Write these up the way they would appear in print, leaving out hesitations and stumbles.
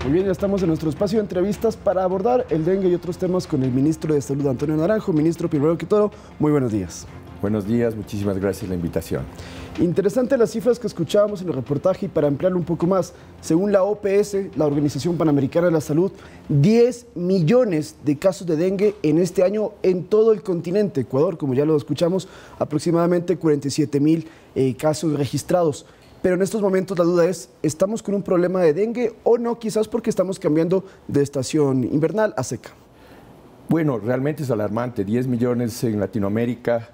Muy bien, ya estamos en nuestro espacio de entrevistas para abordar el dengue y otros temas con el ministro de Salud, Antonio Naranjo. Ministro, primero que todo, muy buenos días. Buenos días, muchísimas gracias por la invitación. Interesante las cifras que escuchábamos en el reportaje y para ampliarlo un poco más, según la OPS, la Organización Panamericana de la Salud, 10 millones de casos de dengue en este año en todo el continente. Ecuador, como ya lo escuchamos, aproximadamente 47,000 casos registrados. Pero en estos momentos la duda es, ¿estamos con un problema de dengue o no? Quizás porque estamos cambiando de estación invernal a seca. Bueno, realmente es alarmante, 10 millones en Latinoamérica,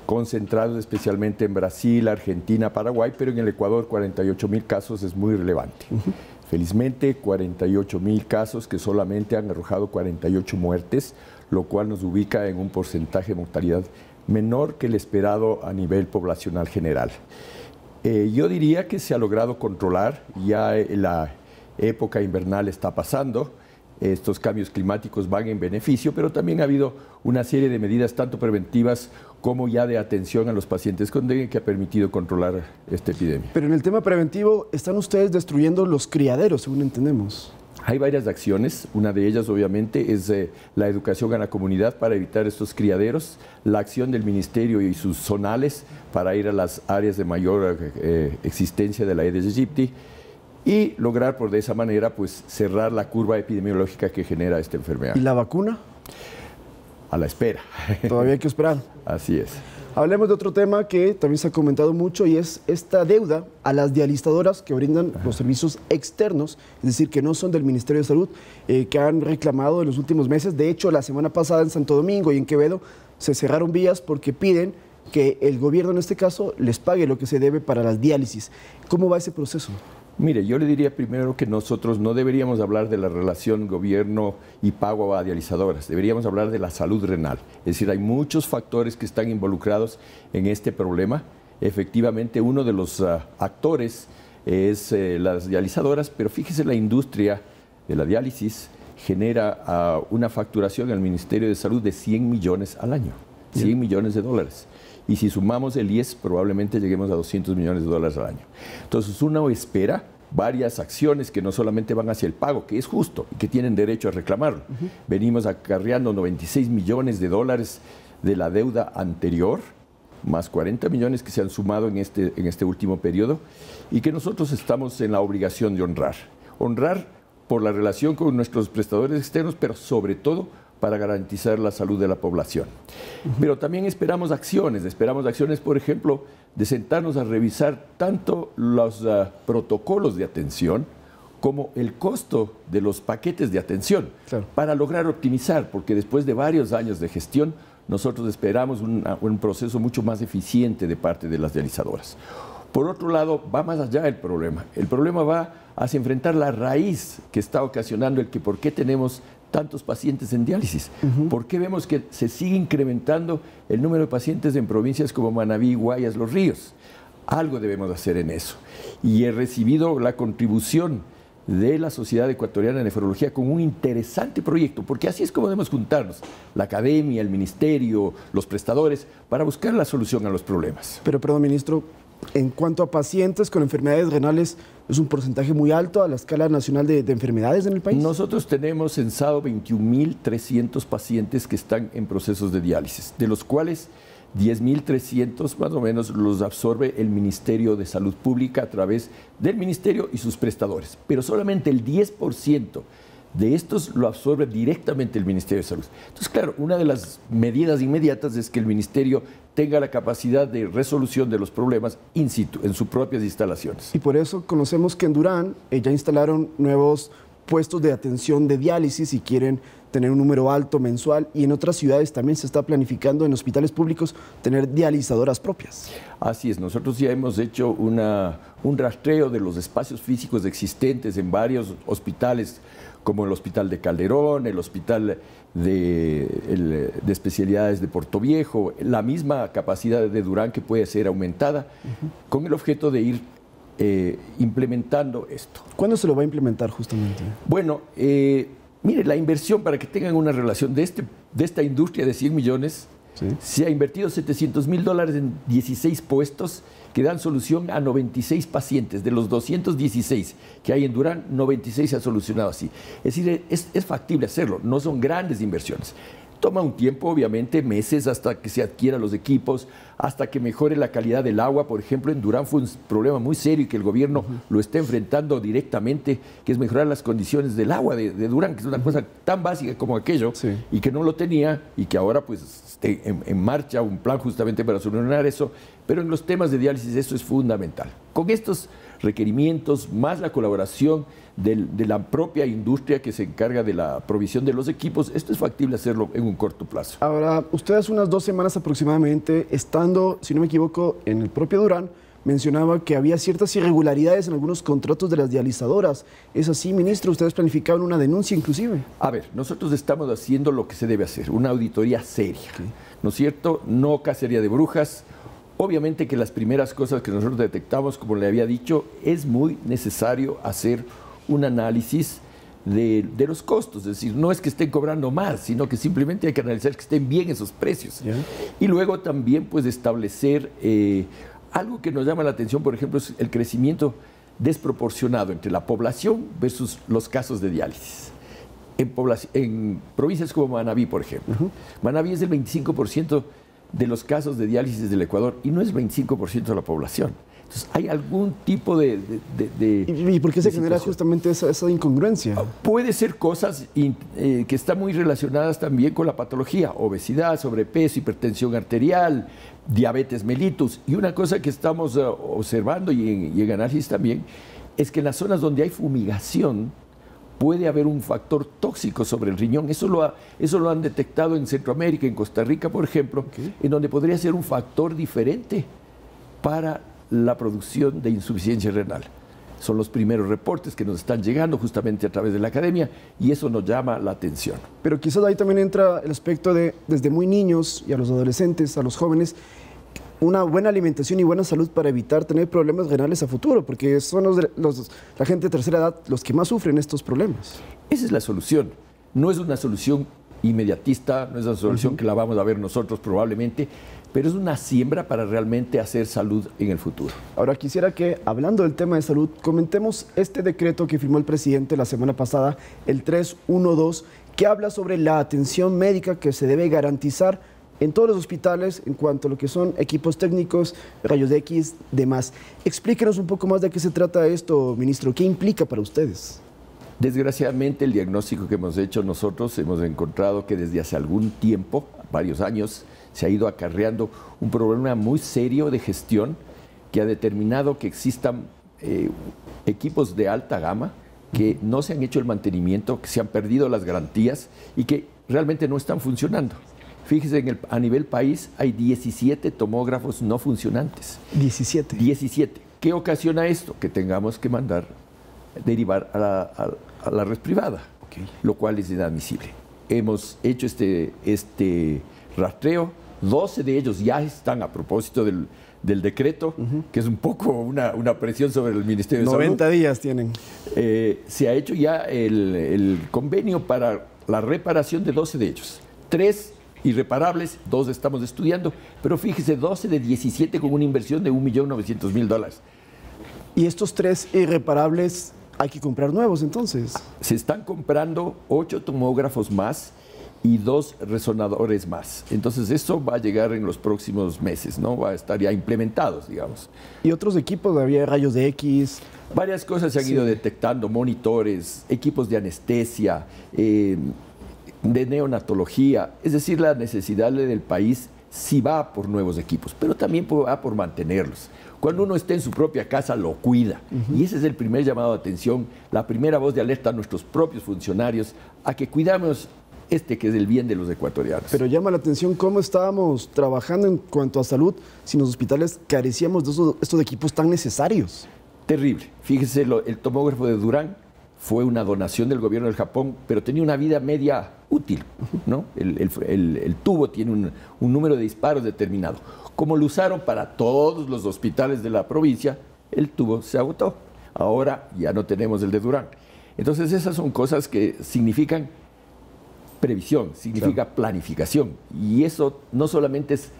concentrados especialmente en Brasil, Argentina, Paraguay, pero en el Ecuador 48,000 casos es muy relevante. Felizmente 48,000 casos que solamente han arrojado 48 muertes, lo cual nos ubica en un porcentaje de mortalidad menor que el esperado a nivel poblacional general. Yo diría que se ha logrado controlar, ya la época invernal está pasando, estos cambios climáticos van en beneficio, pero también ha habido una serie de medidas tanto preventivas como ya de atención a los pacientes con dengue que ha permitido controlar esta epidemia. Pero en el tema preventivo, ¿están ustedes destruyendo los criaderos, según entendemos? Hay varias acciones, una de ellas obviamente es la educación a la comunidad para evitar estos criaderos, la acción del ministerio y sus zonales para ir a las áreas de mayor existencia de la Aedes aegypti y lograr por de esa manera pues cerrar la curva epidemiológica que genera esta enfermedad. ¿Y la vacuna? A la espera. Todavía hay que esperar. Así es. Hablemos de otro tema que también se ha comentado mucho y es esta deuda a las dializadoras que brindan los servicios externos, es decir, que no son del Ministerio de Salud, que han reclamado en los últimos meses. De hecho, la semana pasada en Santo Domingo y en Quevedo se cerraron vías porque piden que el gobierno, en este caso, les pague lo que se debe para las diálisis. ¿Cómo va ese proceso? Mire, yo le diría primero que nosotros no deberíamos hablar de la relación gobierno y pago a dializadoras, deberíamos hablar de la salud renal. Es decir, hay muchos factores que están involucrados en este problema. Efectivamente, uno de los actores es las dializadoras, pero fíjese, la industria de la diálisis genera una facturación al Ministerio de Salud de 100 millones al año, 100 millones de dólares. Y si sumamos el IES, probablemente lleguemos a 200 millones de dólares al año. Entonces, uno espera varias acciones que no solamente van hacia el pago, que es justo y que tienen derecho a reclamarlo. Venimos acarreando 96 millones de dólares de la deuda anterior, más 40 millones que se han sumado en este último periodo y que nosotros estamos en la obligación de honrar. Honrar por la relación con nuestros prestadores externos, pero sobre todo para garantizar la salud de la población. Pero también esperamos acciones, por ejemplo, de sentarnos a revisar tanto los protocolos de atención como el costo de los paquetes de atención, claro, para lograr optimizar, porque después de varios años de gestión, nosotros esperamos un proceso mucho más eficiente de parte de las dializadoras. Por otro lado, va más allá el problema. El problema va hacia enfrentar la raíz que está ocasionando el que por qué tenemos tantos pacientes en diálisis. ¿Por qué vemos que se sigue incrementando el número de pacientes en provincias como Manabí, Guayas, Los Ríos? Algo debemos hacer en eso. Y he recibido la contribución de la Sociedad Ecuatoriana de Nefrología con un interesante proyecto, porque así es como debemos juntarnos, la academia, el ministerio, los prestadores, para buscar la solución a los problemas. Pero, perdón, ministro, en cuanto a pacientes con enfermedades renales, ¿es un porcentaje muy alto a la escala nacional de enfermedades en el país? Nosotros tenemos censado 21.300 pacientes que están en procesos de diálisis, de los cuales 10.300 más o menos los absorbe el Ministerio de Salud Pública a través del ministerio y sus prestadores, pero solamente el 10% de estos lo absorbe directamente el Ministerio de Salud. Entonces, claro, una de las medidas inmediatas es que el Ministerio tenga la capacidad de resolución de los problemas in situ, en sus propias instalaciones. Y por eso conocemos que en Durán ya instalaron nuevos puestos de atención de diálisis y quieren tener un número alto mensual, y en otras ciudades también se está planificando en hospitales públicos tener dializadoras propias. Así es, nosotros ya hemos hecho un rastreo de los espacios físicos existentes en varios hospitales, como el Hospital de Calderón, el Hospital de Especialidades de Portoviejo, la misma capacidad de Durán que puede ser aumentada, con el objeto de ir implementando esto. ¿Cuándo se lo va a implementar justamente? Bueno, mire, la inversión, para que tengan una relación de esta industria de 100 millones, Sí. Se ha invertido $700.000 en 16 puestos que dan solución a 96 pacientes. De los 216 que hay en Durán, 96 se ha solucionado así. Es decir, es factible hacerlo, no son grandes inversiones. Toma un tiempo, obviamente, meses hasta que se adquieran los equipos, hasta que mejore la calidad del agua. Por ejemplo, en Durán fue un problema muy serio y que el gobierno lo está enfrentando directamente, que es mejorar las condiciones del agua de Durán, que es una cosa tan básica como aquello, y que no lo tenía, y que ahora pues esté en marcha un plan justamente para solucionar eso. Pero en los temas de diálisis eso es fundamental. Con estos requerimientos, más la colaboración de la propia industria que se encarga de la provisión de los equipos, esto es factible hacerlo en un corto plazo. Ahora, usted hace unas 2 semanas aproximadamente, estando, si no me equivoco, en el propio Durán, mencionaba que había ciertas irregularidades en algunos contratos de las dializadoras. ¿Es así, ministro? ¿Ustedes planificaban una denuncia inclusive? A ver, nosotros estamos haciendo lo que se debe hacer, una auditoría seria, ¿no es cierto? No cacería de brujas. Obviamente que las primeras cosas que nosotros detectamos, como le había dicho, es muy necesario hacer un análisis de los costos. Es decir, no es que estén cobrando más, sino que simplemente hay que analizar que estén bien esos precios. Y luego también pues establecer algo que nos llama la atención, por ejemplo, es el crecimiento desproporcionado entre la población versus los casos de diálisis. En provincias como Manabí, por ejemplo. Manabí es el 25% de los casos de diálisis del Ecuador y no es 25% de la población. Entonces, hay algún tipo de ¿Y por qué se genera justamente esa incongruencia? Puede ser cosas que están muy relacionadas también con la patología, obesidad, sobrepeso, hipertensión arterial, diabetes mellitus. Y una cosa que estamos observando y en análisis también, es que en las zonas donde hay fumigación, puede haber un factor tóxico sobre el riñón. Eso lo han detectado en Centroamérica, en Costa Rica, por ejemplo, en donde podría ser un factor diferente para la producción de insuficiencia renal. Son los primeros reportes que nos están llegando justamente a través de la academia y eso nos llama la atención. Pero quizás ahí también entra el aspecto de, desde muy niños y a los adolescentes, a los jóvenes, una buena alimentación y buena salud para evitar tener problemas renales a futuro, porque son la gente de tercera edad los que más sufren estos problemas. Esa es la solución. No es una solución inmediatista, no es una solución que la vamos a ver nosotros probablemente, pero es una siembra para realmente hacer salud en el futuro. Ahora quisiera que, hablando del tema de salud, comentemos este decreto que firmó el presidente la semana pasada, el 312, que habla sobre la atención médica que se debe garantizar en todos los hospitales en cuanto a lo que son equipos técnicos, rayos X, demás. Explíquenos un poco más de qué se trata esto, ministro. ¿Qué implica para ustedes? Desgraciadamente, el diagnóstico que hemos hecho nosotros, hemos encontrado que desde hace algún tiempo, varios años, se ha ido acarreando un problema muy serio de gestión que ha determinado que existan equipos de alta gama que no se han hecho el mantenimiento, que se han perdido las garantías y que realmente no están funcionando. Fíjese, a nivel país hay 17 tomógrafos no funcionantes. 17. 17. ¿Qué ocasiona esto? Que tengamos que derivar a la red privada, lo cual es inadmisible. Hemos hecho este rastreo, 12 de ellos ya están a propósito del decreto, que es un poco una presión sobre el Ministerio de Salud. 90 días tienen. Se ha hecho ya el convenio para la reparación de 12 de ellos. 3 irreparables, 2 estamos estudiando, pero fíjese, 12 de 17 con una inversión de $1.900.000. ¿Y estos 3 irreparables hay que comprar nuevos entonces? Se están comprando 8 tomógrafos más y 2 resonadores más. Entonces eso va a llegar en los próximos meses, ¿no? Va a estar ya implementados, digamos. ¿Y otros equipos? Había rayos de X. Varias cosas se han ido detectando, monitores, equipos de anestesia, de neonatología. Es decir, la necesidad del país sí va por nuevos equipos, pero también va por mantenerlos. Cuando uno esté en su propia casa, lo cuida. Y ese es el primer llamado de atención, la primera voz de alerta a nuestros propios funcionarios, a que cuidamos que es el bien de los ecuatorianos. Pero llama la atención cómo estábamos trabajando en cuanto a salud si en los hospitales carecíamos de estos equipos tan necesarios. Terrible. Fíjese, el tomógrafo de Durán fue una donación del gobierno del Japón, pero tenía una vida media útil, ¿no? El tubo tiene un número de disparos determinado. Como lo usaron para todos los hospitales de la provincia, el tubo se agotó. Ahora ya no tenemos el de Durán. Entonces esas son cosas que significan previsión, significa planificación. Y eso no solamente es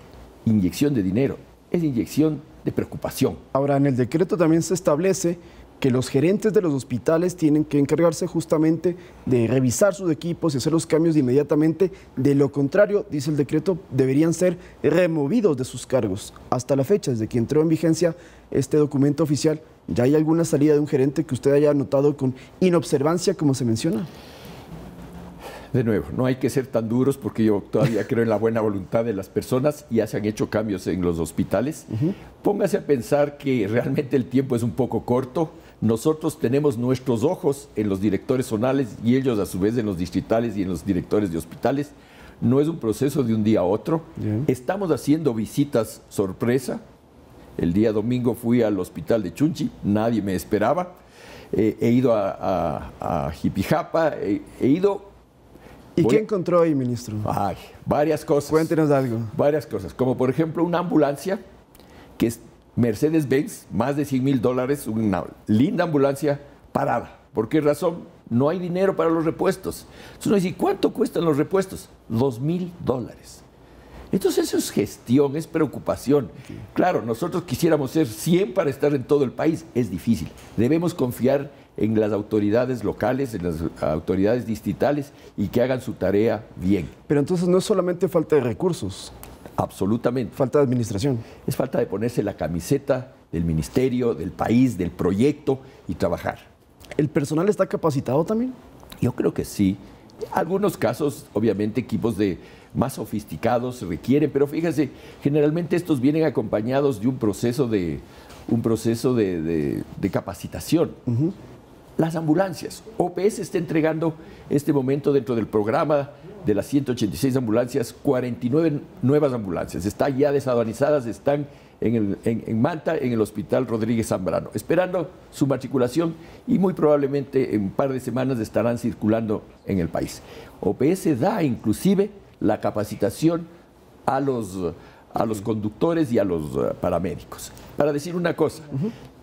inyección de dinero, es inyección de preocupación. Ahora, en el decreto también se establece que los gerentes de los hospitales tienen que encargarse justamente de revisar sus equipos y hacer los cambios inmediatamente. De lo contrario, dice el decreto, deberían ser removidos de sus cargos. Hasta la fecha, desde que entró en vigencia este documento oficial, ¿ya hay alguna salida de un gerente que usted haya notado con inobservancia, como se menciona? De nuevo, no hay que ser tan duros porque yo todavía creo en la buena voluntad de las personas y ya se han hecho cambios en los hospitales. Póngase a pensar que realmente el tiempo es un poco corto. Nosotros tenemos nuestros ojos en los directores zonales y ellos a su vez en los distritales y en los directores de hospitales. No es un proceso de un día a otro. Estamos haciendo visitas sorpresa. El día domingo fui al hospital de Chunchi, nadie me esperaba. He ido a Jipijapa, he ido... ¿Y qué encontró ahí, ministro? Ay, varias cosas. Cuéntenos algo. Varias cosas, como por ejemplo una ambulancia que es Mercedes-Benz, más de $100,000, una linda ambulancia parada. ¿Por qué razón? No hay dinero para los repuestos. Entonces uno dice, ¿cuánto cuestan los repuestos? $2,000. Entonces eso es gestión, es preocupación. Claro, nosotros quisiéramos ser 100 para estar en todo el país. Es difícil. Debemos confiar en las autoridades locales, en las autoridades distritales y que hagan su tarea bien. Pero entonces no es solamente falta de recursos. Absolutamente. Falta de administración. Es falta de ponerse la camiseta del ministerio, del país, del proyecto y trabajar. ¿El personal está capacitado también? Yo creo que sí. Algunos casos, obviamente, equipos más sofisticados se requieren, pero fíjese, generalmente estos vienen acompañados de un proceso de capacitación. Las ambulancias. OPS está entregando este momento dentro del programa de las 186 ambulancias, 49 nuevas ambulancias. Están ya desadonizadas, están en Manta, en el Hospital Rodríguez Zambrano, esperando su matriculación y muy probablemente en un par de semanas estarán circulando en el país. OPS da inclusive la capacitación a los conductores y a los paramédicos. Para decir una cosa,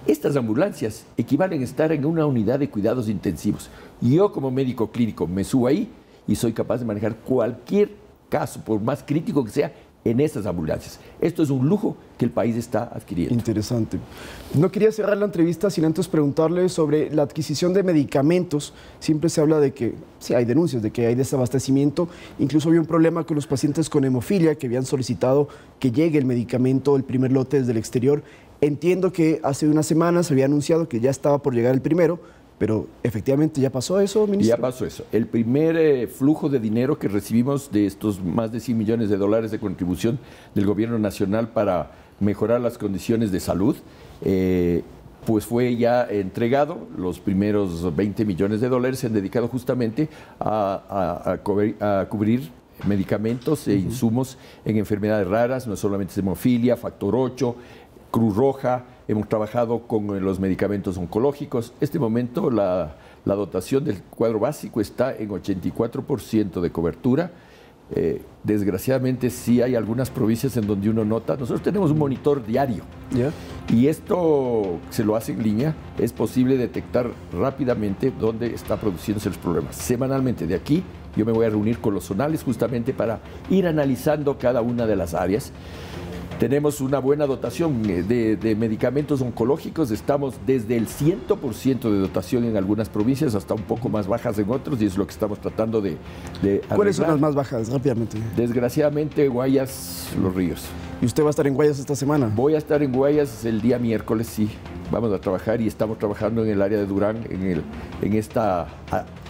estas ambulancias equivalen a estar en una unidad de cuidados intensivos. Yo como médico clínico me subo ahí y soy capaz de manejar cualquier caso, por más crítico que sea, en estas ambulancias. Esto es un lujo que el país está adquiriendo. Interesante. No quería cerrar la entrevista sin antes preguntarle sobre la adquisición de medicamentos. Siempre se habla de que, sí, hay denuncias de que hay desabastecimiento. Incluso había un problema con los pacientes con hemofilia que habían solicitado que llegue el medicamento, el primer lote desde el exterior. Entiendo que hace unas semanas se había anunciado que ya estaba por llegar el primero, pero efectivamente ya pasó eso, ministro. Ya pasó eso. El primer flujo de dinero que recibimos de estos más de $100 millones de contribución del gobierno nacional para mejorar las condiciones de salud, pues fue ya entregado. Los primeros $20 millones se han dedicado justamente a cubrir medicamentos e insumos en enfermedades raras, no solamente hemofilia, factor 8, Cruz Roja. Hemos trabajado con los medicamentos oncológicos. Este momento la dotación del cuadro básico está en 84% de cobertura. Desgraciadamente sí hay algunas provincias en donde uno nota, nosotros tenemos un monitor diario y esto se lo hace en línea, es posible detectar rápidamente dónde está produciéndose los problemas. Semanalmente de aquí yo me voy a reunir con los zonales justamente para ir analizando cada una de las áreas. Tenemos una buena dotación de medicamentos oncológicos, estamos desde el 100% de dotación en algunas provincias hasta un poco más bajas en otros y es lo que estamos tratando de arreglar. ¿Cuáles son las más bajas, rápidamente? Desgraciadamente, Guayas, Los Ríos. ¿Y usted va a estar en Guayas esta semana? Voy a estar en Guayas el día miércoles, sí. Vamos a trabajar y estamos trabajando en el área de Durán, en esta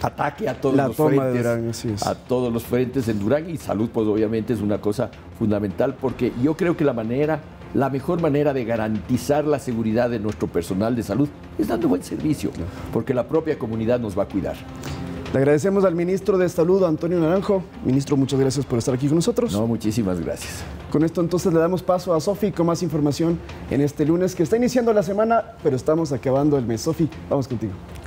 ataque a todos los frentes. Durán, así es. A todos los frentes en Durán, y salud, pues obviamente es una cosa fundamental, porque yo creo que la mejor manera de garantizar la seguridad de nuestro personal de salud es dando buen servicio, porque la propia comunidad nos va a cuidar. Le agradecemos al ministro de Salud, Antonio Naranjo. Ministro, muchas gracias por estar aquí con nosotros. No, muchísimas gracias. Con esto entonces le damos paso a Sofi con más información en este lunes que está iniciando la semana, pero estamos acabando el mes. Sofi, vamos contigo.